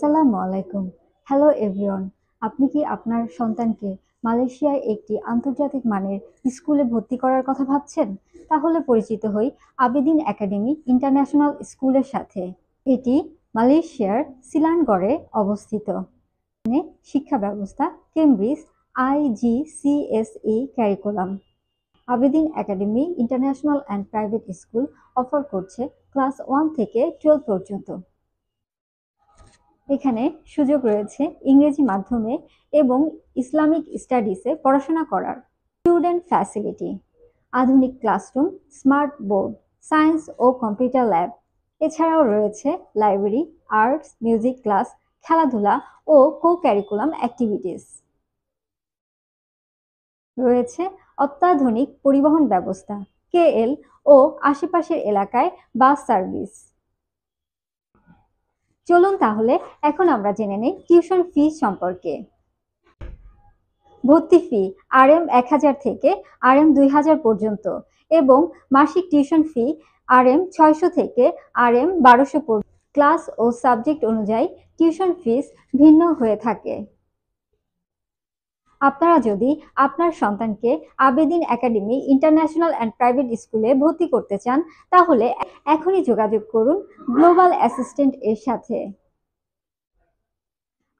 আসসালামু আলাইকুম। Hello everyone. আপনি কি আপনার সন্তানকে মালয়েশিয়ায় একটি আন্তর্জাতিক মানের স্কুলে ভর্তি করার কথা ভাবছেন? তাহলে পরিচিত হই আবেদিন একাডেমি ইন্টারন্যাশনাল স্কুলের সাথে। এটি মালয়েশিয়ার সিলানগড়ে অবস্থিত। এখানে শিক্ষা ব্যবস্থা Cambridge IGCSE curriculum. Abedin academy international and private school offer করছে ক্লাস 1 থেকে 12 পর্যন্ত। এখানে সুযোগ রয়েছে ইংরেজি মাধ্যমে এবং ইসলামিক স্টাডিজে পড়াশোনা করার। স্টুডেন্ট ফ্যাসিলিটি, আধুনিক ক্লাসরুম, স্মার্ট বোর্ড, সায়েন্স ও কম্পিউটার ল্যাব। এছাড়াও রয়েছে লাইব্রেরি, আর্টস, মিউজিক ক্লাস, খেলাধুলা ও কো-ক্যারিকুলাম অ্যাক্টিভিটিস। রয়েছে অত্যাধুনিক পরিবহন ব্যবস্থা, KL ও আশেপাশের এলাকায় বাস সার্ভিস। চলুন তাহলে এখন আমরা জেনে নেই টিউশন ফি সম্পর্কে। ভর্তি ফি RM 1000 থেকে RM 2000 পর্যন্ত এবং মাসিক টিউশন ফি RM 600 থেকে RM 1200 পর্যন্ত। ক্লাস ও সাবজেক্ট অনুযায়ী টিউশন ফিস ভিন্ন হয়ে থাকে। আপনারা যদি আপনার সন্তানকে Abedin academy international and private স্কুলে ভর্তি করতে চান তাহলে এখনই যোগাযোগ করুন গ্লোবাল অ্যাসিস্ট্যান্ট এর সাথে।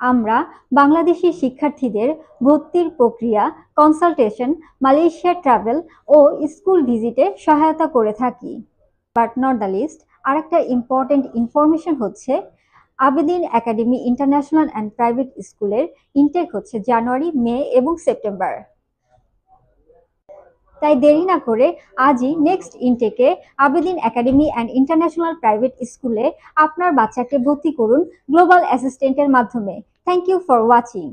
আমরা বাংলাদেশি শিক্ষার্থীদের ভর্তির প্রক্রিয়া, কনসালটেশন, মালয়েশিয়া ট্রাভেল ও স্কুল ভিজিটে সহায়তা করে থাকি। বাট নট দ্য লিস্ট, আরেকটা ইম্পর্টেন্ট ইনফরমেশন হচ্ছে Abedin academy international and private স্কুলের ইনটেক হচ্ছে জানুয়ারি, মে এবং সেপ্টেম্বর। তাই দেরি না করে আজই নেক্সট ইনটেকে Abedin academy and international private স্কুলে আপনার বাচ্চাকে ভর্তি করুন গ্লোবাল অ্যাসিস্ট্যান্টের মাধ্যমে। Thank you for watching.